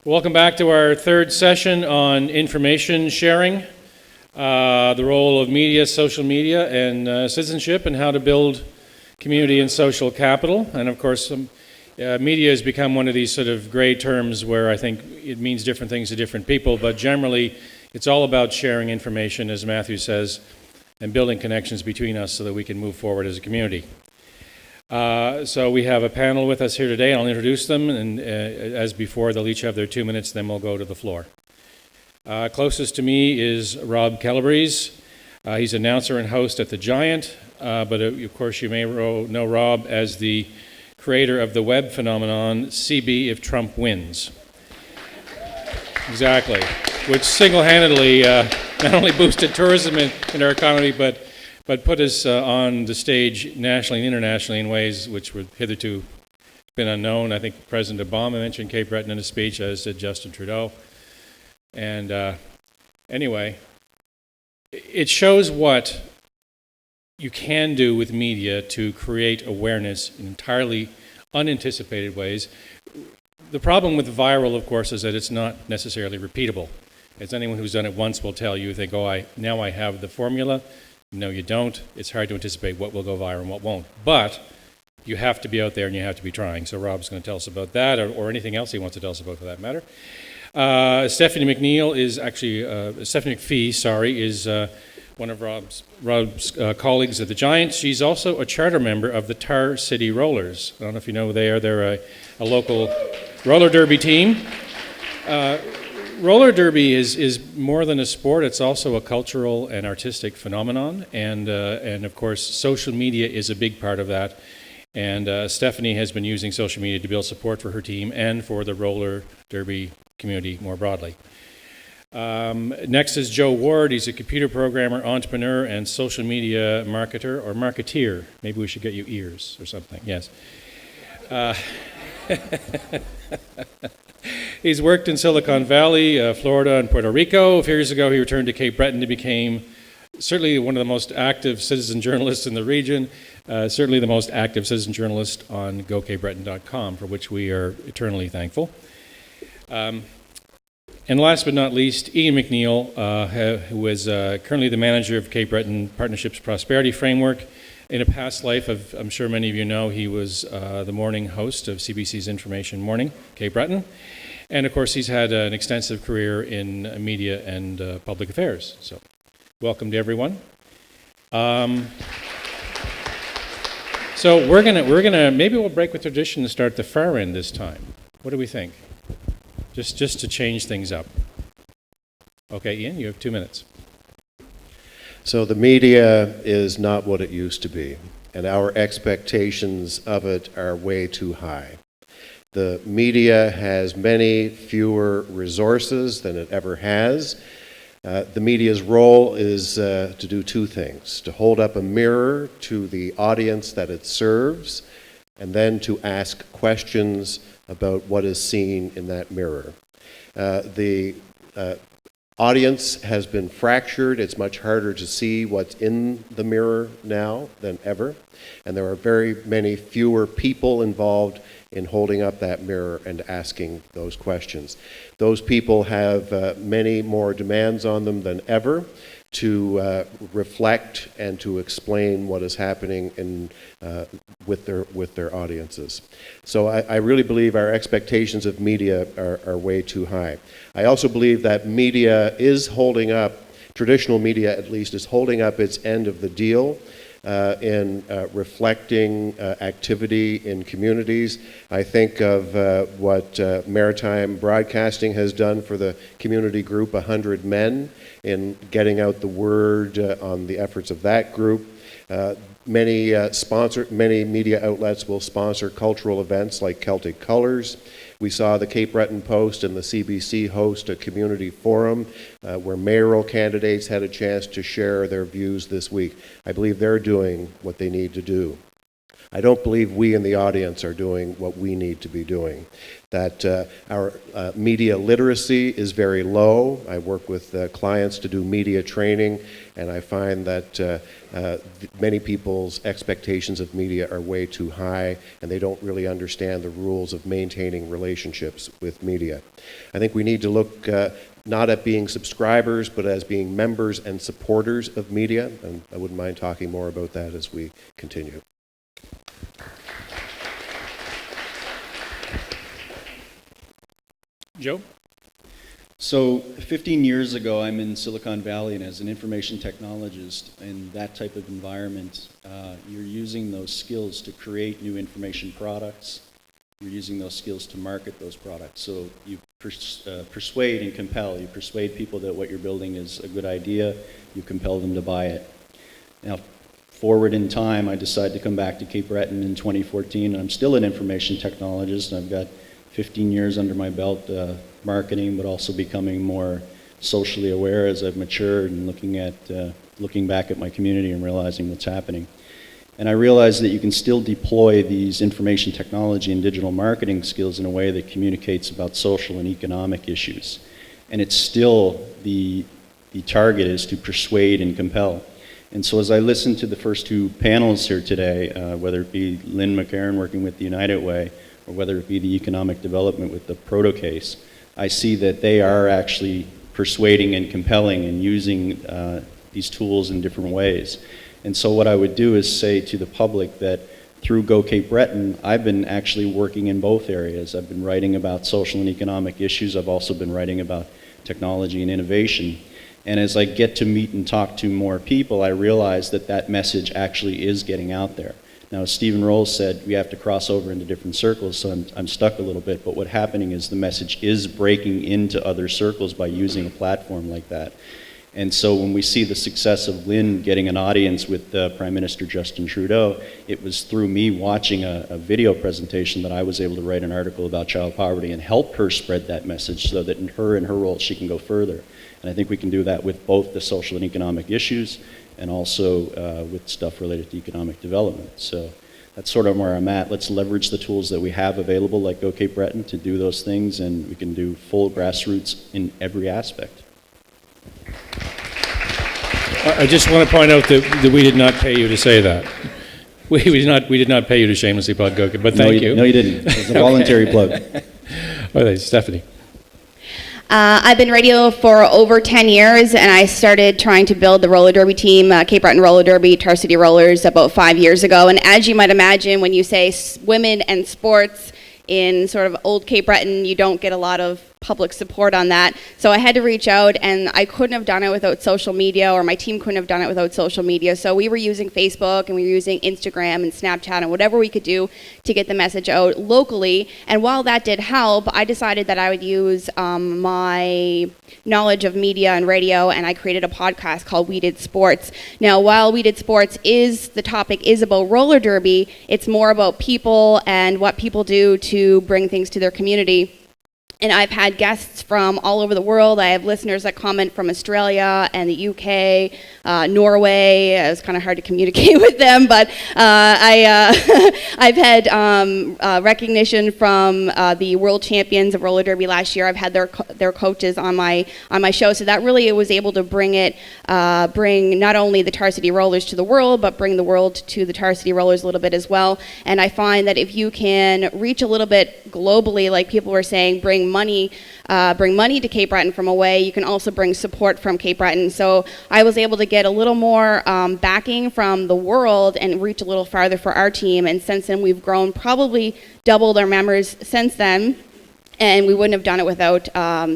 Welcome back to our third session on information sharing, the role of media, social media, and citizenship, and how to build community and social capital. And of course, media has become one of these sort of gray terms where I think it means different things to different people, but generally it's all about sharing information, as Matthew says, and building connections between us so that we can move forward as a community. So we have a panel with us here today. I'll introduce them, and as before, they'll each have their 2 minutes, then we'll go to the floor. Closest to me is Rob Calabrese. He's announcer and host at The Giant, but of course you may know Rob as the creator of the web phenomenon, CB If Trump Wins. Exactly, which single-handedly not only boosted tourism in our economy, but put us on the stage nationally and internationally in ways which were hitherto been unknown. I think President Obama mentioned Cape Breton in a speech, as did Justin Trudeau. And anyway, it shows what you can do with media to create awareness in entirely unanticipated ways. The problem with viral, of course, is that it's not necessarily repeatable. As anyone who's done it once will tell you, think, now I have the formula. No, you don't. It's hard to anticipate what will go viral and what won't. But you have to be out there and you have to be trying. So Rob's going to tell us about that, or anything else he wants to tell us about for that matter. Stephanie McNeil is actually, Stephanie McPhee, is one of Rob's colleagues at The Giant. She's also a charter member of the Tar City Rollers. I don't know if you know who they are. They're a local roller derby team. Roller derby is more than a sport. It's also a cultural and artistic phenomenon, and of course, social media is a big part of that. And Stephanie has been using social media to build support for her team and for the roller derby community more broadly. Next is Joe Ward. He's a computer programmer, entrepreneur, and social media marketer, or marketeer. Maybe we should get you ears or something. Yes. He's worked in Silicon Valley, Florida, and Puerto Rico. A few years ago, he returned to Cape Breton to become certainly one of the most active citizen journalists in the region, certainly the most active citizen journalist on goCapeBreton.com, for which we are eternally thankful. And last but not least, Ian McNeil, who is currently the manager of Cape Breton Partnerships Prosperity Framework. In a past life, I'm sure many of you know, he was the morning host of CBC's Information Morning, Cape Breton. And of course, he's had an extensive career in media and public affairs. So, welcome to everyone. So maybe we'll break with tradition and start the far end this time. What do we think? Just to change things up. Okay, Ian, you have 2 minutes. So the media is not what it used to be, and our expectations of it are way too high. The media has many fewer resources than it ever has. The media's role is to do two things: to hold up a mirror to the audience that it serves, and then to ask questions about what is seen in that mirror. The audience has been fractured. It's much harder to see what's in the mirror now than ever. And there are very many fewer people involved in holding up that mirror and asking those questions. Those people have many more demands on them than ever to reflect and to explain what is happening with their audiences. So I really believe our expectations of media are way too high. I also believe that media is holding up, traditional media at least, is holding up its end of the deal in reflecting activity in communities. I think of what Maritime Broadcasting has done for the community group 100 Men in getting out the word on the efforts of that group. Many media outlets will sponsor cultural events like Celtic Colors. We saw the Cape Breton Post and the CBC host a community forum where mayoral candidates had a chance to share their views this week. I believe they're doing what they need to do. I don't believe we in the audience are doing what we need to be doing. That our media literacy is very low. I work with clients to do media training, and I find that many people's expectations of media are way too high, and they don't really understand the rules of maintaining relationships with media. I think we need to look not at being subscribers, but as being members and supporters of media, and I wouldn't mind talking more about that as we continue. Joe? So 15 years ago, I'm in Silicon Valley, and as an information technologist in that type of environment, you're using those skills to create new information products. You're using those skills to market those products. So you persuade and compel. You persuade people that what you're building is a good idea. You compel them to buy it. Now, forward in time, I decided to come back to Cape Breton in 2014. I'm still an information technologist. I've got 15 years under my belt marketing, but also becoming more socially aware as I've matured and looking back at my community and realizing what's happening. And I realized that you can still deploy these information technology and digital marketing skills in a way that communicates about social and economic issues. And it's still the target is to persuade and compel. And so as I listened to the first two panels here today, whether it be Lynn McCarron working with the United Way, or whether it be the economic development with the proto case, I see that they are actually persuading and compelling and using these tools in different ways. And so what I would do is say to the public that through goCapeBreton, I've been actually working in both areas. I've been writing about social and economic issues. I've also been writing about technology and innovation. And as I get to meet and talk to more people, I realize that that message actually is getting out there. Now, as Stephen Rolls said, we have to cross over into different circles, so I'm stuck a little bit, but what's happening is the message is breaking into other circles by using a platform like that. And so when we see the success of Lynn getting an audience with Prime Minister Justin Trudeau, it was through me watching a video presentation that I was able to write an article about child poverty and help her spread that message so that in her role she can go further. And I think we can do that with both the social and economic issues and also with stuff related to economic development. So that's sort of where I'm at. Let's leverage the tools that we have available like goCapeBreton to do those things, and we can do full grassroots in every aspect. I just want to point out that we did not pay you to say that. We did not pay you to shamelessly plug goCape, but thank you. No, you didn't. It was a voluntary plug. All right, Stephanie. I've been radio for over 10 years, and I started trying to build the roller derby team, Cape Breton Roller Derby, Tar City Rollers, about 5 years ago. And as you might imagine, when you say women and sports in sort of old Cape Breton, you don't get a lot of public support on that. So I had to reach out, and I couldn't have done it without social media, or my team couldn't have done it without social media. So we were using Facebook, and we were using Instagram and Snapchat and whatever we could do to get the message out locally. And while that did help, I decided that I would use my knowledge of media and radio, and I created a podcast called We Did Sports. Now, while We Did Sports the topic is about roller derby, it's more about people and what people do to bring things to their community. And I've had guests from all over the world. I have listeners that comment from Australia and the UK, Norway. It was kind of hard to communicate with them, but I've had recognition from the world champions of roller derby last year. I've had their coaches on my show, so that really was able to bring not only the Tar City Rollers to the world, but bring the world to the Tar City Rollers a little bit as well. And I find that if you can reach a little bit globally, like people were saying, bring money to Cape Breton from away, you can also bring support from Cape Breton. So I was able to get a little more backing from the world and reach a little farther for our team. And since then, we've grown, probably doubled our members since then. And we wouldn't have done it without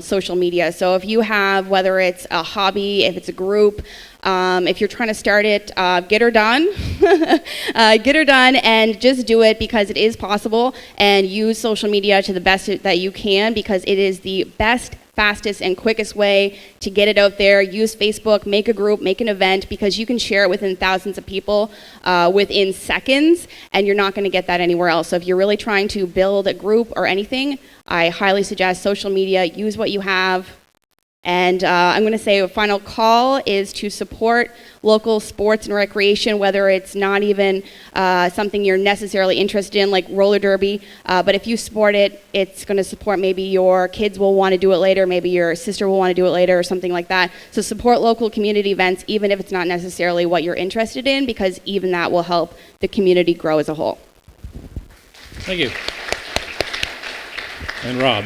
social media. So if you have, whether it's a hobby, if it's a group, if you're trying to start it, get her done. Get her done and just do it because it is possible, and use social media to the best that you can, because it is the best, fastest, and quickest way to get it out there. Use Facebook, make a group, make an event, because you can share it within thousands of people within seconds, and you're not going to get that anywhere else. So if you're really trying to build a group or anything, I highly suggest social media. Use what you have And I'm going to say a final call is to support local sports and recreation, whether it's not even something you're necessarily interested in, like roller derby. But if you support it, it's going to support maybe your kids will want to do it later, maybe your sister will want to do it later, or something like that. So support local community events, even if it's not necessarily what you're interested in, because even that will help the community grow as a whole. Thank you. And Rob.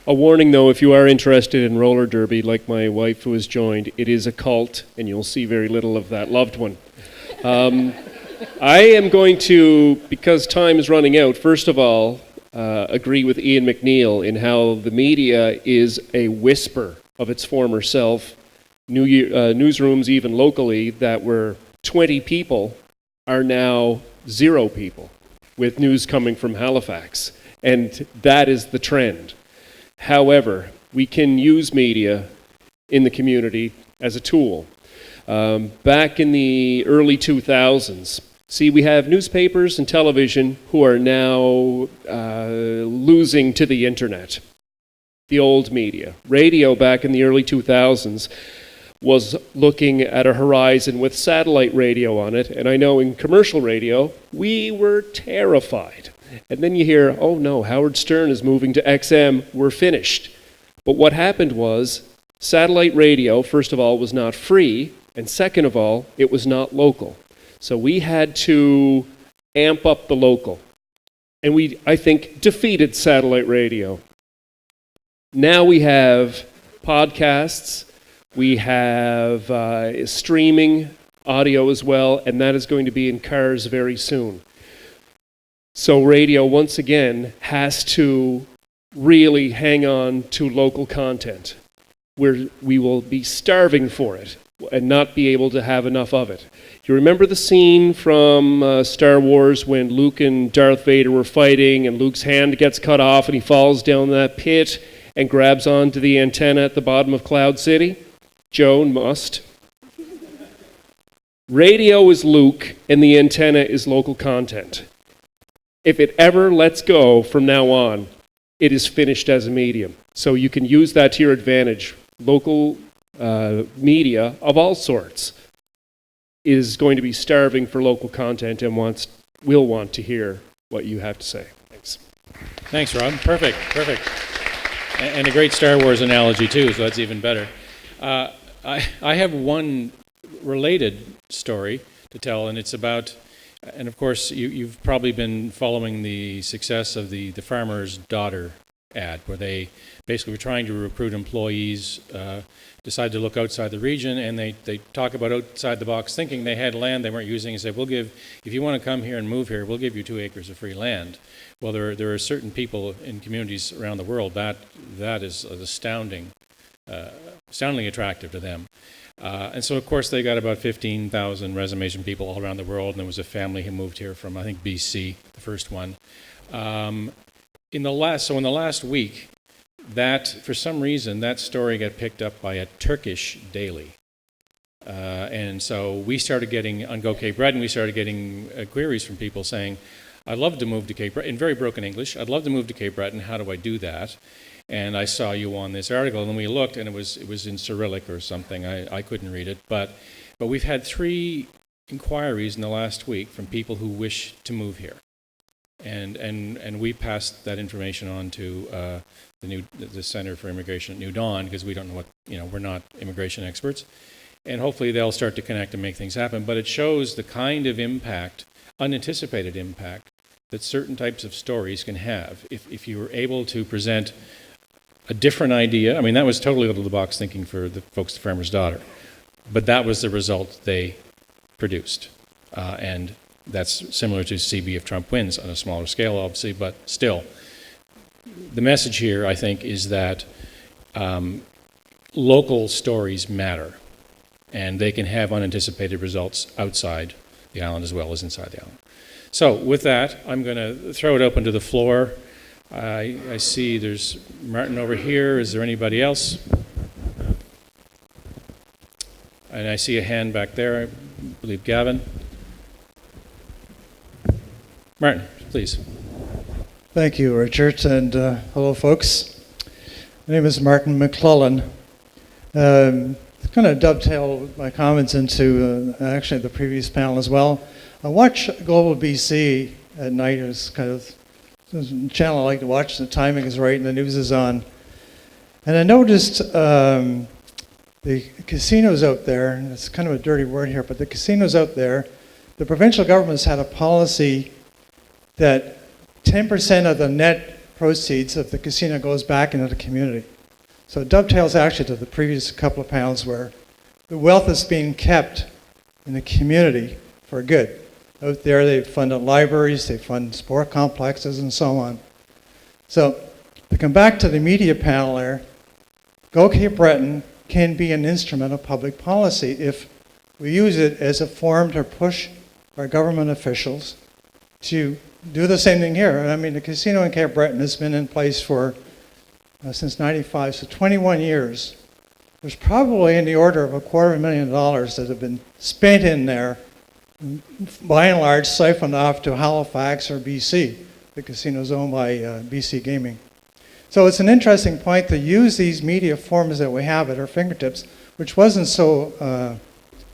A warning, though, if you are interested in roller derby, like my wife who has joined, it is a cult, and you'll see very little of that loved one. I am going to, because time is running out, first of all, agree with Ian McNeil in how the media is a whisper of its former self. Newsrooms, even locally, that were 20 people are now 0 people, with news coming from Halifax. And that is the trend. However, we can use media in the community as a tool. Back in the early 2000s, see, we have newspapers and television who are now losing to the internet, the old media. Radio back in the early 2000s was looking at a horizon with satellite radio on it, and I know in commercial radio, we were terrified. And then you hear, oh no, Howard Stern is moving to XM, we're finished. But what happened was, satellite radio, first of all, was not free, and second of all, it was not local. So we had to amp up the local. And we, I think, defeated satellite radio. Now we have podcasts, we have streaming audio as well, and that is going to be in cars very soon. So radio, once again, has to really hang on to local content, where we will be starving for it and not be able to have enough of it. You remember the scene from Star Wars when Luke and Darth Vader were fighting and Luke's hand gets cut off and he falls down that pit and grabs onto the antenna at the bottom of Cloud City? Joan must. Radio is Luke and the antenna is local content. If it ever lets go from now on, it is finished as a medium. So you can use that to your advantage. Local media of all sorts is going to be starving for local content and will want to hear what you have to say. Thanks. Thanks, Rob. Perfect. And a great Star Wars analogy, too, so that's even better. I have one related story to tell, and it's about... And of course, you've probably been following the success of the Farmer's Daughter ad, where they basically were trying to recruit employees, decided to look outside the region, and they talk about outside the box thinking. They had land they weren't using and said, if you want to come here and move here, we'll give you 2 acres of free land. Well, there are certain people in communities around the world that is astoundingly attractive to them. And so, of course, they got about 15,000 resumes from people all around the world, and there was a family who moved here from, I think, BC, the first one. In the last week, for some reason, that story got picked up by a Turkish daily. And so we started getting, on goCapeBreton, we started getting queries from people saying, I'd love to move to Cape Breton, in very broken English, I'd love to move to Cape Breton, how do I do that? And I saw you on this article, and then we looked, and it was in Cyrillic or something. I couldn't read it, but we've had 3 inquiries in the last week from people who wish to move here, and we passed that information on to the Center for Immigration at New Dawn, because we don't know we're not immigration experts, and hopefully they'll start to connect and make things happen. But it shows the kind of impact, unanticipated impact, that certain types of stories can have if you were able to present a different idea. I mean, that was totally out of the box thinking for the folks at Farmer's Daughter, but that was the result they produced. And that's similar to CB if Trump wins, on a smaller scale, obviously, but still. The message here, I think, is that local stories matter, and they can have unanticipated results outside the island as well as inside the island. So with that, I'm going to throw it open to the floor. I see there's Martin over here. Is there anybody else? And I see a hand back there. I believe Gavin. Martin, please. Thank you, Richard, and hello, folks. My name is Martin McClellan. It's kind of dovetail my comments into actually the previous panel as well. I watch Global BC at night. It's kind of a channel I like to watch. The timing is right and the news is on. And I noticed the casinos out there, and it's kind of a dirty word here, but the casinos out there, the provincial government's had a policy that 10% of the net proceeds of the casino goes back into the community. So it dovetails actually to the previous couple of panels where the wealth is being kept in the community for good. Out there they fund libraries, they fund sport complexes and so on. So to come back to the media panel there, goCapeBreton can be an instrument of public policy if we use it as a forum to push our government officials to do the same thing here. I mean, the casino in Cape Breton has been in place for since '95, so 21 years. There's probably in the order of $250,000 that have been spent in there, by and large siphoned off to Halifax or BC. The casino's owned by BC Gaming. So it's an interesting point to use these media forms that we have at our fingertips, which wasn't so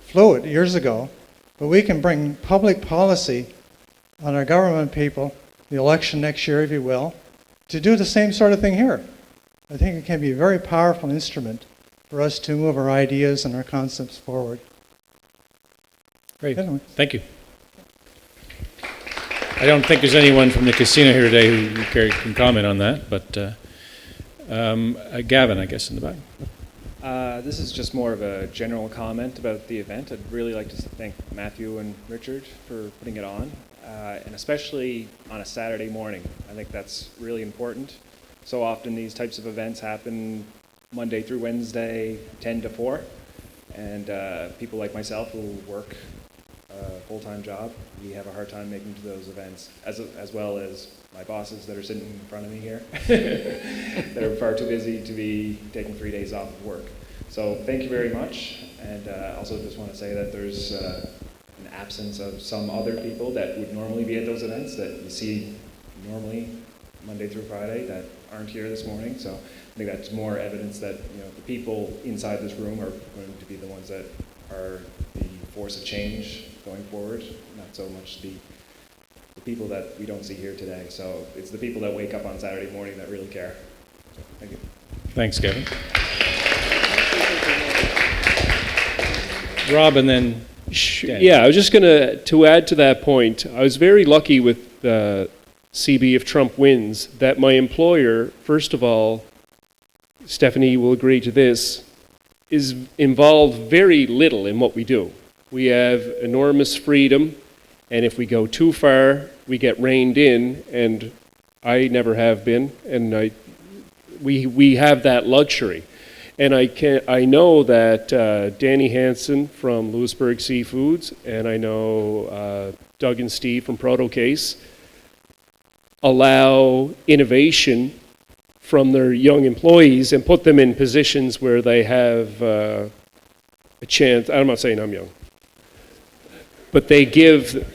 fluid years ago, but we can bring public policy on our government people, the election next year, if you will, to do the same sort of thing here. I think it can be a very powerful instrument for us to move our ideas and our concepts forward. Great. Anyway. Thank you. I don't think there's anyone from the casino here today who can comment on that, but Gavin, I guess, in the back. This is just more of a general comment about the event. I'd really like to thank Matthew and Richard for putting it on, and especially on a Saturday morning. I think that's really important. So often these types of events happen Monday through Wednesday, 10 to 4, and people like myself who work a full-time job, we have a hard time making to those events, as well as my bosses that are sitting in front of me here that are far too busy to be taking 3 days off of work. So thank you very much, and also just want to say that there's an absence of some other people that would normally be at those events that you see normally Monday through Friday that aren't here this morning. So I think that's more evidence that the people inside this room are going to be the ones that are the force of change going forward, not so much the people that we don't see here today. So it's the people that wake up on Saturday morning that really care. So, thank you. Thanks, Gavin. Rob, and then Dan. Yeah, I was just going to add to that point. I was very lucky with CB, if Trump wins, that my employer, first of all, Stephanie will agree to this, is involved very little in what we do. We have enormous freedom, and if we go too far, we get reined in, and I never have been, and we have that luxury. And I know that Danny Hansen from Lewisburg Seafoods, and I know Doug and Steve from ProtoCase allow innovation from their young employees and put them in positions where they have a chance. I'm not saying I'm young, but they give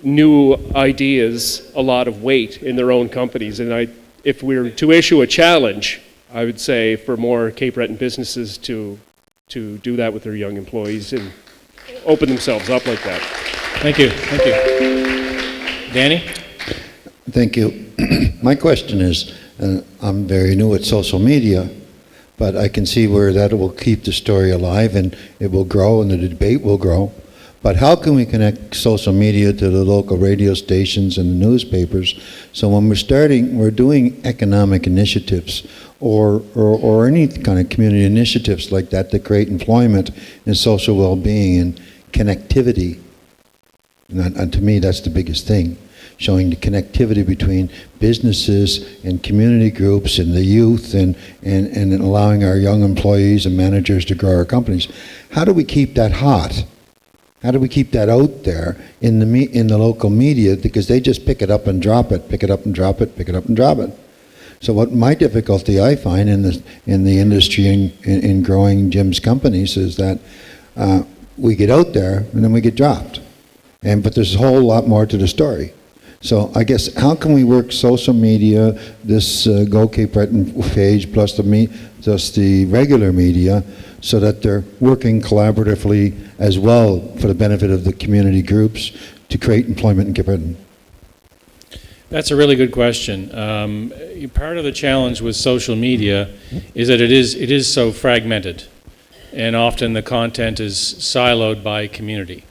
new ideas a lot of weight in their own companies. And if we were to issue a challenge, I would say for more Cape Breton businesses to do that with their young employees and open themselves up like that. Thank you. Thank you. Danny? Thank you. My question is, I'm very new at social media, but I can see where that will keep the story alive and it will grow and the debate will grow. But how can we connect social media to the local radio stations and the newspapers? So when we're doing economic initiatives or any kind of community initiatives like that to create employment and social well-being and connectivity, and to me that's the biggest thing, showing the connectivity between businesses and community groups and the youth and allowing our young employees and managers to grow our companies. How do we keep that hot? How do we keep that out there in the local media, because they just pick it up and drop it, pick it up and drop it, pick it up and drop it. So what my difficulty I find in the industry in growing Jim's companies is that we get out there and then we get dropped. But there's a whole lot more to the story. So I guess how can we work social media, this Go Cape Breton page plus the regular media, so that they're working collaboratively as well for the benefit of the community groups to create employment in Cape Breton? That's a really good question. Part of the challenge with social media is that it is so fragmented, and often the content is siloed by community.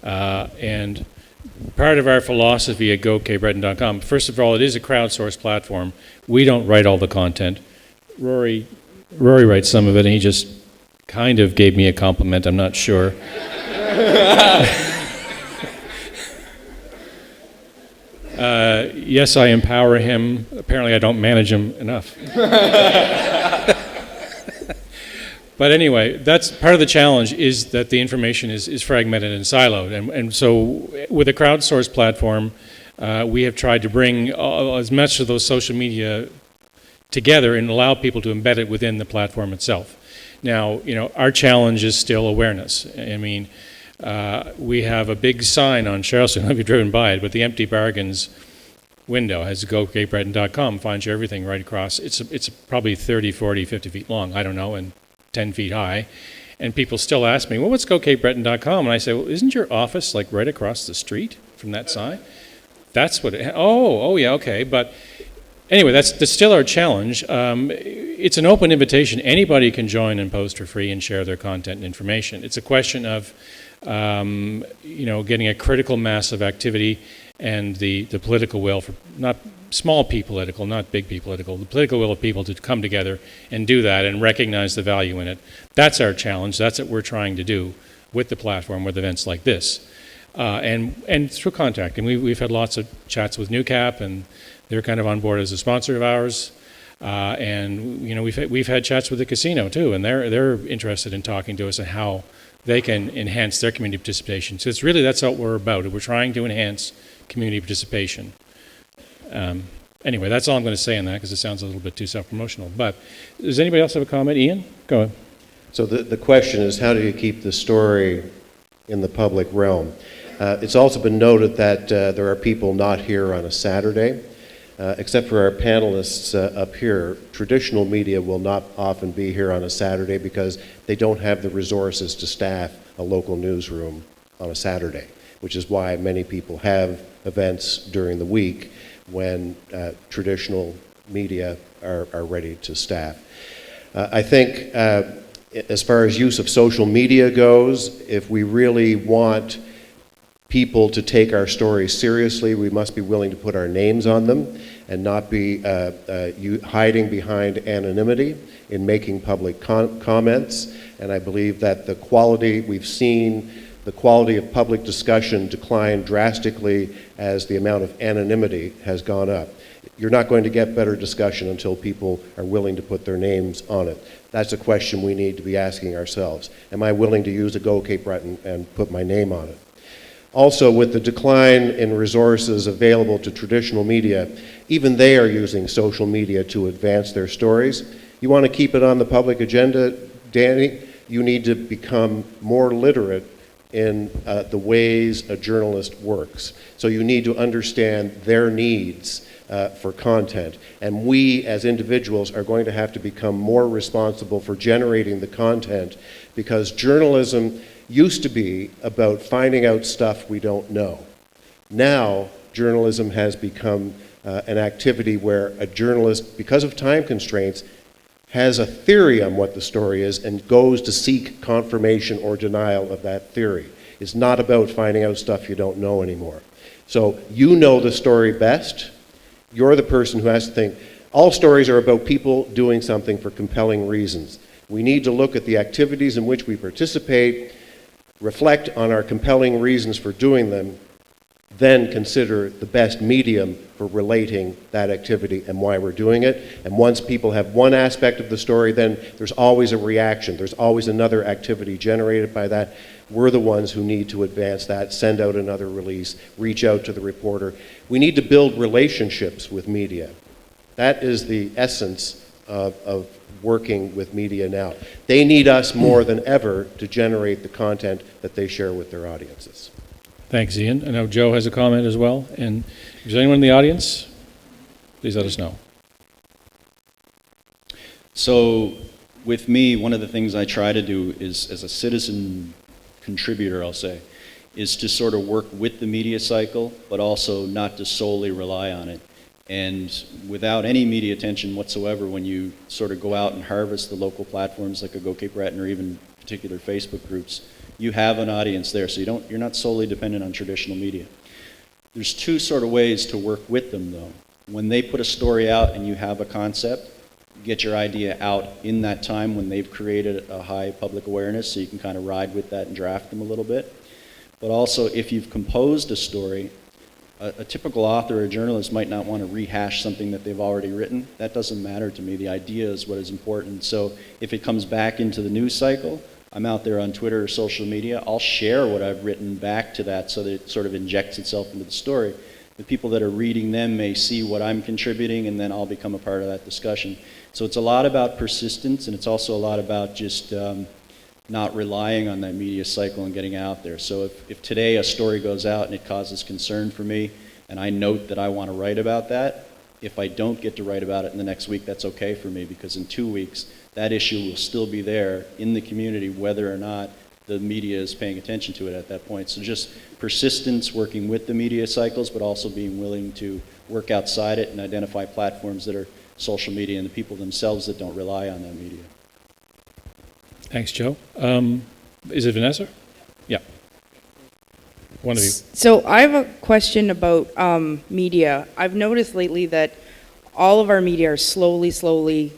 And part of our philosophy at goCapeBreton.com, first of all, it is a crowdsourced platform. We don't write all the content. Rory writes some of it, and he just kind of gave me a compliment, I'm not sure. Yes, I empower him. Apparently, I don't manage him enough. But anyway, that's part of the challenge, is that the information is fragmented and siloed. And so with a crowdsourced platform, we have tried to bring as much of those social media together and allow people to embed it within the platform itself. Now, our challenge is still awareness. I mean, we have a big sign on Charleston, I don't know if you've driven by it, but the Empty Bargains window has goCapeBreton.com, finds you everything right across. It's probably 30, 40, 50 feet long, I don't know, and 10 feet high. And people still ask me, well, what's goCapeBreton.com? And I say, well, isn't your office like right across the street from that sign? That's what oh yeah, okay. But anyway, that's still our challenge. It's an open invitation. Anybody can join and post for free and share their content and information. It's a question of getting a critical mass of activity and the political will for not small p political, not big p political, the political will of people to come together and do that and recognize the value in it. That's our challenge. That's what we're trying to do with the platform, with events like this. And through contact. And we've had lots of chats with NewCap, and they're kind of on board as a sponsor of ours. And we've had chats with the casino too, and they're interested in talking to us and how they can enhance their community participation. So that's what we're about. We're trying to enhance community participation. Anyway, that's all I'm going to say on that, because it sounds a little bit too self-promotional. But does anybody else have a comment? Ian, go ahead. So the question is, how do you keep the story in the public realm? It's also been noted that there are people not here on a Saturday. Except for our panelists up here, traditional media will not often be here on a Saturday because they don't have the resources to staff a local newsroom on a Saturday, which is why many people have events during the week when traditional media are ready to staff. I think as far as use of social media goes, if we really want people to take our stories seriously, we must be willing to put our names on them and not be hiding behind anonymity in making public comments. And I believe that we've seen the quality of public discussion decline drastically as the amount of anonymity has gone up. You're not going to get better discussion until people are willing to put their names on it. That's a question we need to be asking ourselves. Am I willing to use a Go Cape Breton and put my name on it? Also, with the decline in resources available to traditional media, even they are using social media to advance their stories. You want to keep it on the public agenda, Danny? You need to become more literate in the ways a journalist works. So you need to understand their needs for content. And we, as individuals, are going to have to become more responsible for generating the content, because journalism used to be about finding out stuff we don't know. Now, journalism has become an activity where a journalist, because of time constraints, has a theory on what the story is and goes to seek confirmation or denial of that theory. It's not about finding out stuff you don't know anymore. So you know the story best. You're the person who has to think. All stories are about people doing something for compelling reasons. We need to look at the activities in which we participate, reflect on our compelling reasons for doing them, then consider the best medium for relating that activity and why we're doing it. And once people have one aspect of the story, then there's always a reaction. There's always another activity generated by that. We're the ones who need to advance that, send out another release, reach out to the reporter. We need to build relationships with media. That is the essence of working with media now. They need us more than ever to generate the content that they share with their audiences. Thanks, Ian. I know Joe has a comment as well. And Is there anyone in the audience? Please let us know. So with me, one of the things I try to do is, as a citizen contributor, I'll say, is to sort of work with the media cycle, but also not to solely rely on it. And without any media attention whatsoever, when you sort of go out and harvest the local platforms like a goCapeBreton or even particular Facebook groups, you have an audience there, so you're not solely dependent on traditional media. There's two sort of ways to work with them, though. When they put a story out and you have a concept, get your idea out in that time when they've created a high public awareness, so you can kind of ride with that and draft them a little bit. But also, if you've composed a story, a typical author or journalist might not want to rehash something that they've already written. That doesn't matter to me. The idea is what is important. So if it comes back into the news cycle, I'm out there on Twitter or social media, I'll share what I've written back to that so that it sort of injects itself into the story. The people that are reading them may see what I'm contributing, and then I'll become a part of that discussion. So it's a lot about persistence, and it's also a lot about just not relying on that media cycle and getting out there. So if today a story goes out and it causes concern for me, and I note that I want to write about that, if I don't get to write about it in the next week, that's okay for me, because in 2 weeks, that issue will still be there in the community, whether or not the media is paying attention to it at that point. So just persistence, working with the media cycles, but also being willing to work outside it and identify platforms that are social media and the people themselves that don't rely on that media. Thanks, Joe. Is it Vanessa? Yeah. One of you. So I have a question about media. I've noticed lately that all of our media are slowly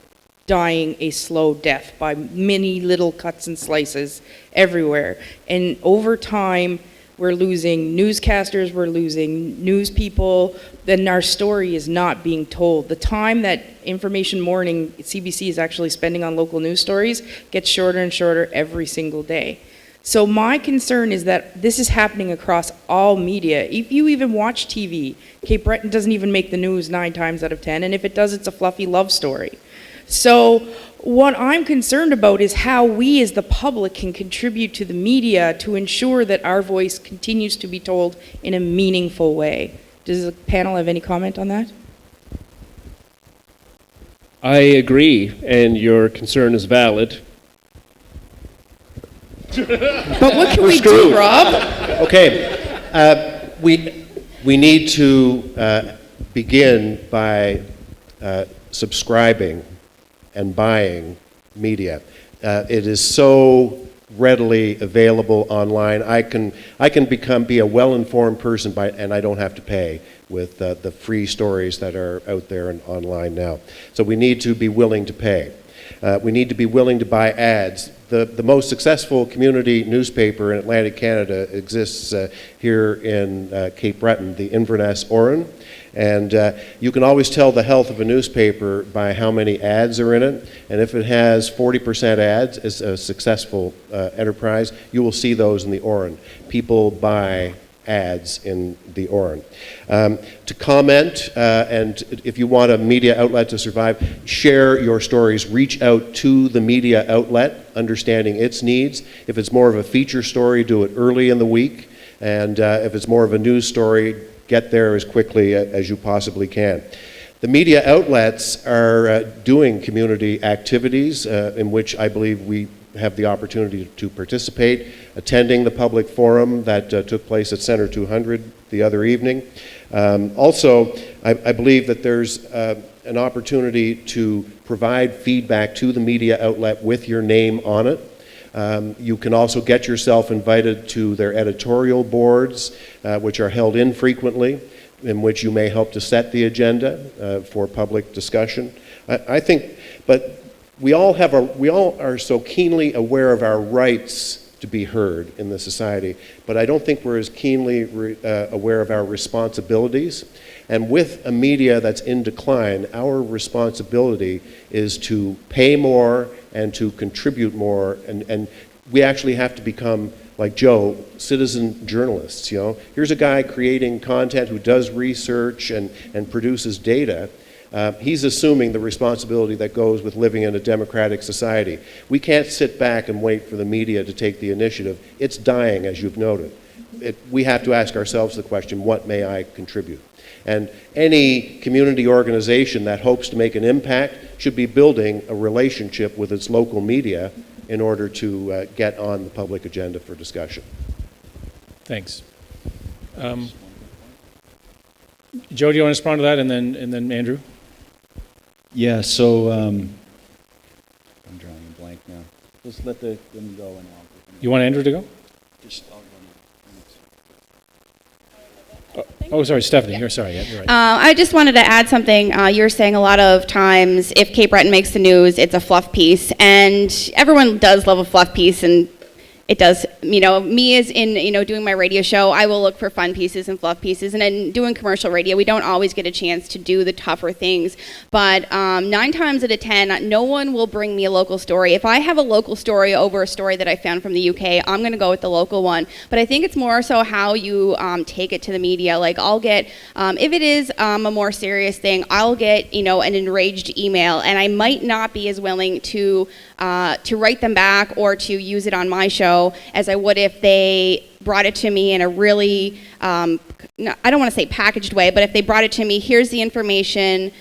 dying a slow death by many little cuts and slices everywhere. And over time, we're losing newscasters, we're losing news people, then our story is not being told. The time that Information Morning, CBC, is actually spending on local news stories gets shorter and shorter every single day. So my concern is that this is happening across all media. If you even watch TV, Cape Breton doesn't even make the news 9 times out of 10, and if it does, it's a fluffy love story. So what I'm concerned about is how we as the public can contribute to the media to ensure that our voice continues to be told in a meaningful way. Does the panel have any comment on that? I agree, and your concern is valid. But what can we do, Rob? Okay, we need to begin by subscribing and buying media. It is so readily available online. I can be a well-informed person and I don't have to pay with the free stories that are out there and online now. So we need to be willing to pay. We need to be willing to buy ads. The most successful community newspaper in Atlantic Canada exists here in Cape Breton, the Inverness Oran. And you can always tell the health of a newspaper by how many ads are in it. And if it has 40% ads, it's a successful enterprise. You will see those in the Oran. People buy ads in the Oran. To comment, and if you want a media outlet to survive, share your stories. Reach out to the media outlet, understanding its needs. If it's more of a feature story, do it early in the week. And if it's more of a news story, get there as quickly as you possibly can. The media outlets are doing community activities in which I believe we have the opportunity to participate, attending the public forum that took place at Center 200 the other evening. Also, I believe that there's an opportunity to provide feedback to the media outlet with your name on it. You can also get yourself invited to their editorial boards, which are held infrequently, in which you may help to set the agenda for public discussion. I think, but we all are so keenly aware of our rights to be heard in the society, but I don't think we're as keenly aware of our responsibilities. And with a media that's in decline, our responsibility is to pay more and to contribute more, and we actually have to become, like Joe, citizen journalists. You know, here's a guy creating content who does research and produces data. He's assuming the responsibility that goes with living in a democratic society. We can't sit back and wait for the media to take the initiative. It's dying, as you've noted. We have to ask ourselves the question, what may I contribute? And any community organization that hopes to make an impact should be building a relationship with its local media in order to get on the public agenda for discussion. Thanks. Joe, do you want to respond to that, and then Andrew? Yeah, so I'm drawing a blank now. Just let them go and I'll. You want Andrew to go? Just, I'll go. Oh, sorry, Stephanie. You're sorry. Yeah, you're right. I just wanted to add something. You were saying a lot of times if Cape Breton makes the news, it's a fluff piece. And everyone does love a fluff piece, and it does, me as in, doing my radio show, I will look for fun pieces and fluff pieces. And in doing commercial radio, we don't always get a chance to do the tougher things. But 9 times out of 10, no one will bring me a local story. If I have a local story over a story that I found from the UK, I'm going to go with the local one. But I think it's more so how you take it to the media. Like I'll get, if it is a more serious thing, I'll get, an enraged email. And I might not be as willing to write them back or to use it on my show as I would if they brought it to me in a really, I don't want to say packaged way, but if they brought it to me, here's the information,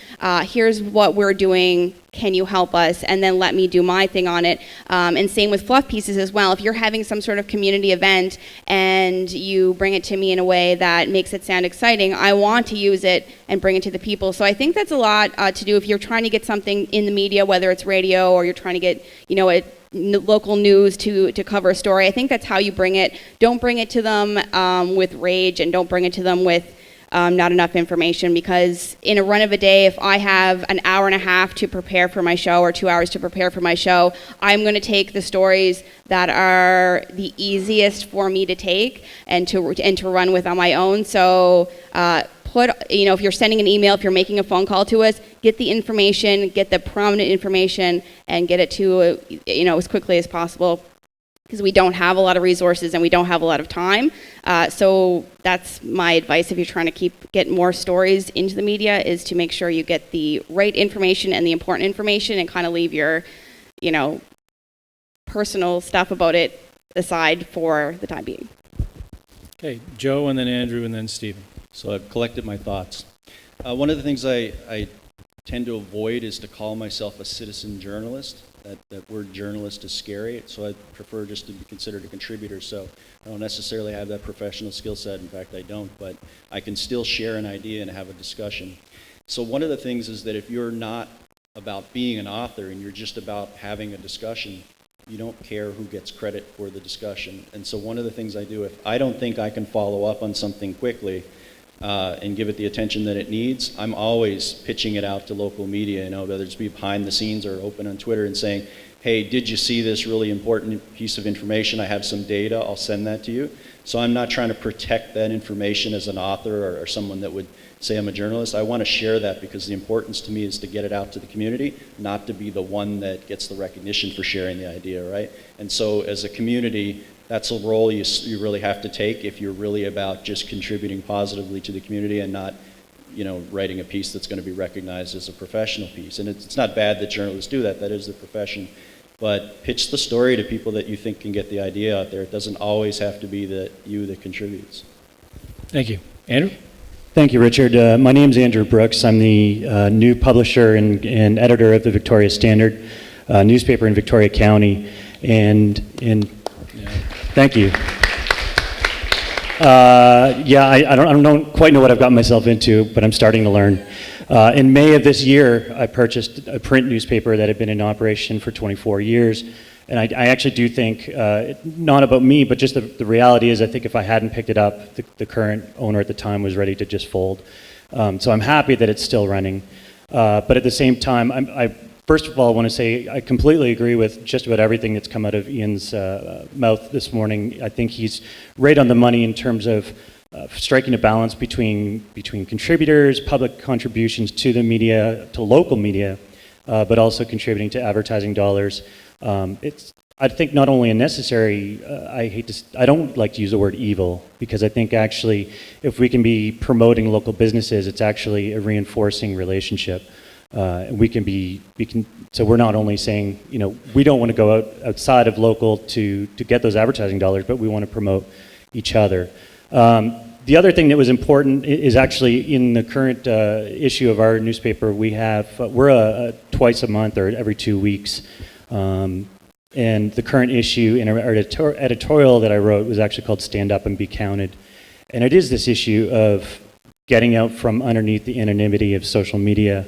here's what we're doing, can you help us? And then let me do my thing on it. And same with fluff pieces as well. If you're having some sort of community event and you bring it to me in a way that makes it sound exciting, I want to use it and bring it to the people. So I think that's a lot to do if you're trying to get something in the media, whether it's radio or you're trying to get, local news to cover a story. I think that's how you bring it. Don't bring it to them with rage, and don't bring it to them with not enough information, because in a run of a day, if I have an hour and a half to prepare for my show or 2 hours to prepare for my show, I'm going to take the stories that are the easiest for me to take and to run with on my own. So if you're sending an email, if you're making a phone call to us, get the information, get the prominent information, and get it to as quickly as possible, because we don't have a lot of resources and we don't have a lot of time. So that's my advice if you're trying to get more stories into the media, is to make sure you get the right information and the important information, and kind of leave your, personal stuff about it aside for the time being. Okay, Joe, and then Andrew, and then Stephen. So I've collected my thoughts. One of the things I tend to avoid is to call myself a citizen journalist. That word journalist is scary, so I prefer just to be considered a contributor. So I don't necessarily have that professional skill set. In fact, I don't, but I can still share an idea and have a discussion. So one of the things is that if you're not about being an author and you're just about having a discussion, you don't care who gets credit for the discussion. And so one of the things I do, if I don't think I can follow up on something quickly and give it the attention that it needs, I'm always pitching it out to local media, whether it's be behind the scenes or open on Twitter and saying, hey, did you see this really important piece of information? I have some data, I'll send that to you. So I'm not trying to protect that information as an author or someone that would say I'm a journalist. I want to share that because the importance to me is to get it out to the community, not to be the one that gets the recognition for sharing the idea, right? And so as a community, that's a role you really have to take if you're really about just contributing positively to the community and not, writing a piece that's going to be recognized as a professional piece. And it's not bad that journalists do that. That is the profession. But pitch the story to people that you think can get the idea out there. It doesn't always have to be you that contributes. Thank you. Andrew? Thank you, Richard. My name's Andrew Brooks. I'm the new publisher and editor of the Victoria Standard newspaper in Victoria County. Thank you. I don't quite know what I've got myself into, but I'm starting to learn. In May of this year, I purchased a print newspaper that had been in operation for 24 years. And I actually do think, not about me, but just the reality is I think if I hadn't picked it up, the current owner at the time was ready to just fold. So I'm happy that it's still running. But at the same time, I first of all want to say I completely agree with just about everything that's come out of Ian's mouth this morning. I think he's right on the money in terms of striking a balance between contributors, public contributions to the media, to local media, but also contributing to advertising dollars. It's, I think, not only a necessary, I don't like to use the word evil, because I think actually if we can be promoting local businesses, it's actually a reinforcing relationship. So we're not only saying, we don't want to go outside of local to get those advertising dollars, but we want to promote each other. The other thing that was important is actually in the current issue of our newspaper, we're a twice a month or every 2 weeks. And the current issue in our editorial that I wrote was actually called Stand Up and Be Counted. And it is this issue of getting out from underneath the anonymity of social media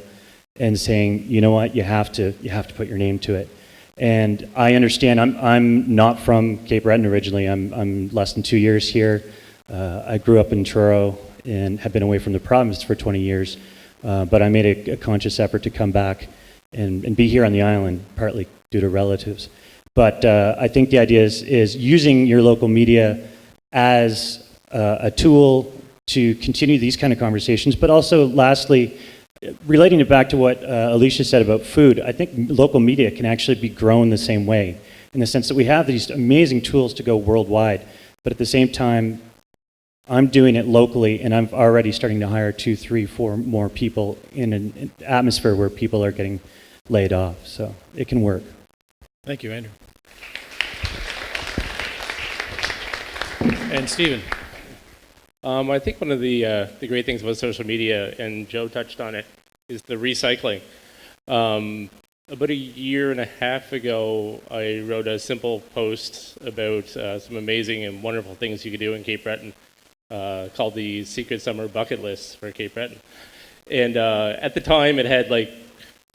and saying, you know what, you have to put your name to it. And I understand, I'm not from Cape Breton originally. I'm less than 2 years here. I grew up in Truro and have been away from the province for 20 years. But I made a conscious effort to come back and be here on the island, partly due to relatives. But I think the idea is using your local media as a tool to continue these kind of conversations, but also lastly, relating it back to what Alicia said about food, I think local media can actually be grown the same way, in the sense that we have these amazing tools to go worldwide, but at the same time, I'm doing it locally, and I'm already starting to hire 2, 3, 4 more people in an atmosphere where people are getting laid off, so it can work. Thank you, Andrew. And Stephen. I think one of the great things about social media, and Joe touched on it, is the recycling. About a year and a half ago, I wrote a simple post about some amazing and wonderful things you could do in Cape Breton, called the Secret Summer Bucket List for Cape Breton. And at the time, it had like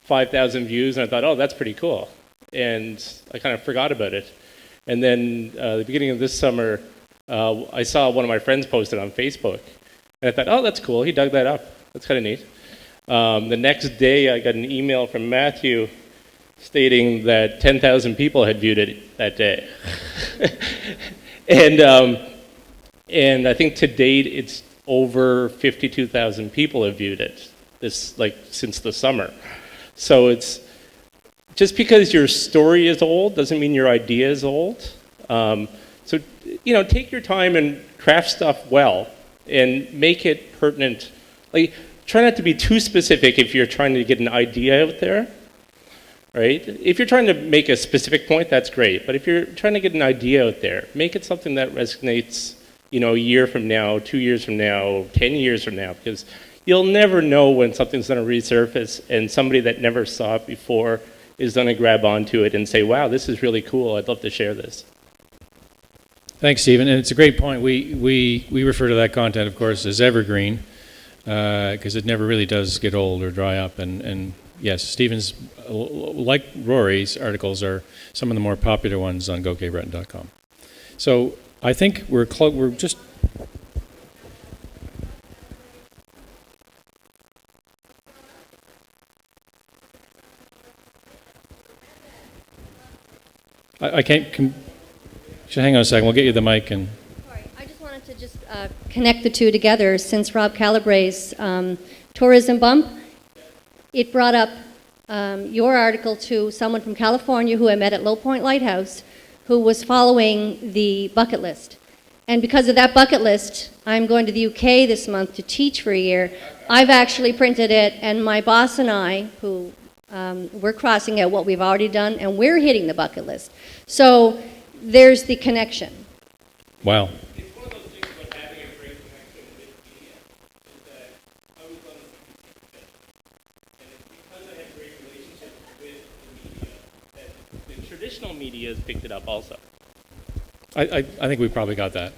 5,000 views, and I thought, oh, that's pretty cool. And I kind of forgot about it. And then the beginning of this summer, I saw one of my friends post it on Facebook. And I thought, oh, that's cool. He dug that up. That's kind of neat. The next day, I got an email from Matthew stating that 10,000 people had viewed it that day. And I think to date, it's over 52,000 people have viewed it since the summer. So it's just because your story is old doesn't mean your idea is old. So, take your time and craft stuff well and make it pertinent. Like, try not to be too specific if you're trying to get an idea out there, right? If you're trying to make a specific point, that's great. But if you're trying to get an idea out there, make it something that resonates, a year from now, 2 years from now, 10 years from now, because you'll never know when something's going to resurface and somebody that never saw it before is going to grab onto it and say, wow, this is really cool. I'd love to share this. Thanks, Stephen. And it's a great point. We refer to that content, of course, as evergreen, because it never really does get old or dry up. And yes, Stephen's, like Rory's articles, are some of the more popular ones on goCapeBreton.com. So I think we're just... I can't... Hang on a second. We'll get you the mic. And Sorry, I just wanted to just connect the two together. Since Rob Calabre's tourism bump, it brought up your article to someone from California who I met at Low Point Lighthouse, who was following the bucket list. And because of that bucket list, I'm going to the UK this month to teach for a year. I've actually printed it, and my boss and I, who we're crossing out what we've already done, and we're hitting the bucket list. So there's the connection. wow. It's one of those things about having a great connection with media, is that I was on the BBC, and it's because I have great relationships with the media that the traditional media has picked it up also. I think we probably got that.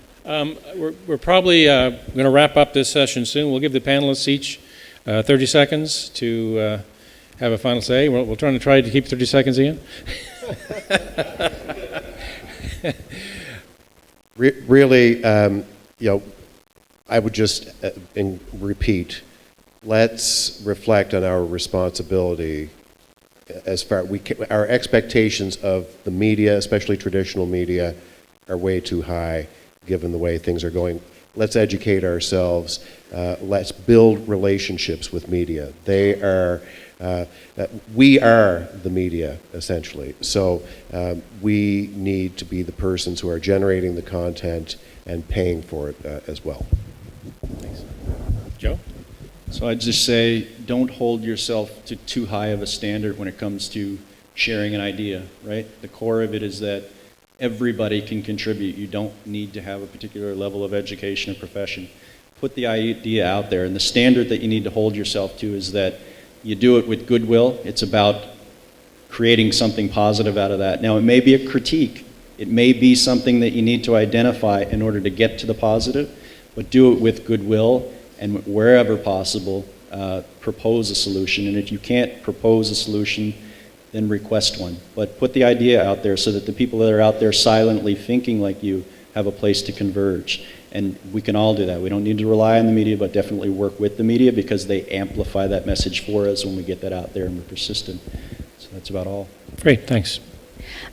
We're probably going to wrap up this session soon. We'll give the panelists each 30 seconds to have a final say. We'll try to keep 30 seconds, Ian. Really, I would just repeat, let's reflect on our responsibility as far our expectations of the media, especially traditional media, are way too high given the way things are going. Let's educate ourselves. Let's build relationships with media. We are the media, essentially. So we need to be the persons who are generating the content and paying for it as well. Thanks. Joe? So I'd just say, don't hold yourself to too high of a standard when it comes to sharing an idea, right? The core of it is that everybody can contribute. You don't need to have a particular level of education or profession. put the idea out there. And the standard that you need to hold yourself to is that you do it with goodwill. It's about creating something positive out of that. Now, it may be a critique. It may be something that you need to identify in order to get to the positive, but do it with goodwill, and wherever possible, propose a solution. And if you can't propose a solution, then request one. But put the idea out there so that the people that are out there silently thinking like you have a place to converge. And we can all do that. We don't need to rely on the media, but definitely work with the media, because they amplify that message for us when we get that out there and we're persistent. So that's about all. Great, thanks.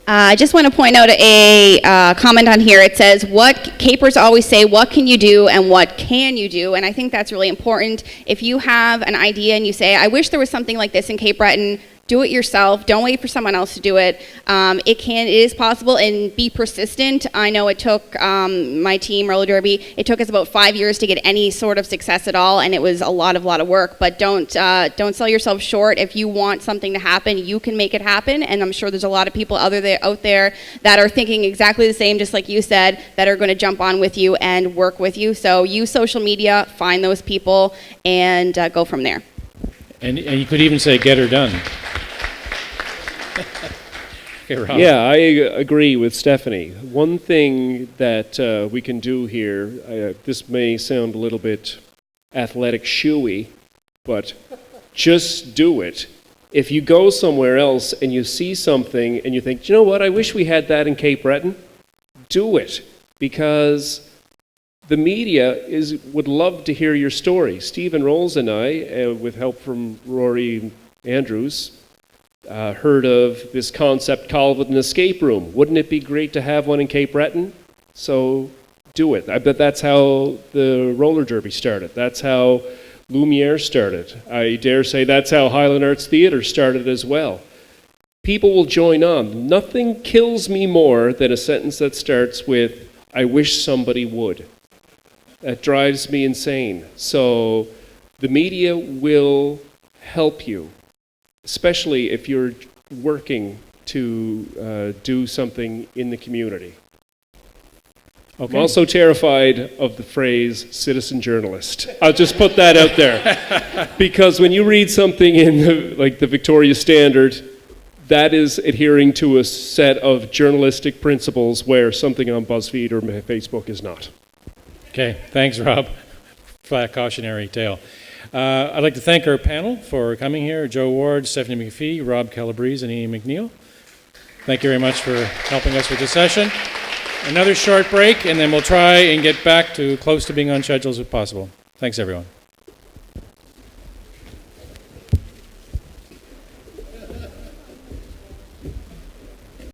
I just want to point out a comment on here. It says, what capers always say, what can you do and what can you do? And I think that's really important. If you have an idea and you say, I wish there was something like this in Cape Breton, do it yourself. Don't wait for someone else to do it. It is possible, and be persistent. I know it took my team, Roller Derby, it took us about 5 years to get any sort of success at all, and it was a lot of work. But don't sell yourself short. If you want something to happen, you can make it happen. And I'm sure there's a lot of people out there that are thinking exactly the same, just like you said, that are going to jump on with you and work with you. So use social media, find those people, and go from there. And you could even say, get her done. Okay, Rob. Yeah, I agree with Stephanie. One thing that we can do here, this may sound a little bit athletic shoey, but just do it. If you go somewhere else and you see something and you think, you know what, I wish we had that in Cape Breton, do it. Because the media would love to hear your story. Stephen Rolls and I, with help from Rory Andrews, heard of this concept called an escape room. Wouldn't it be great to have one in Cape Breton? So do it. I bet that's how the roller derby started. That's how Lumiere started. I dare say that's how Highland Arts Theatre started as well. People will join on. Nothing kills me more than a sentence that starts with, I wish somebody would. That drives me insane. So the media will help you, especially if you're working to do something in the community. Okay. I'm also terrified of the phrase citizen journalist. I'll just put that out there. Because when you read something in the Victoria Standard, that is adhering to a set of journalistic principles where something on BuzzFeed or Facebook is not. Okay, thanks, Rob, for that cautionary tale. I'd like to thank our panel for coming here, Joe Ward, Stephanie McPhee, Rob Calabrese, and Ian McNeil. Thank you very much for helping us with this session. Another short break, and then we'll try and get back to close to being on schedule as possible. Thanks, everyone.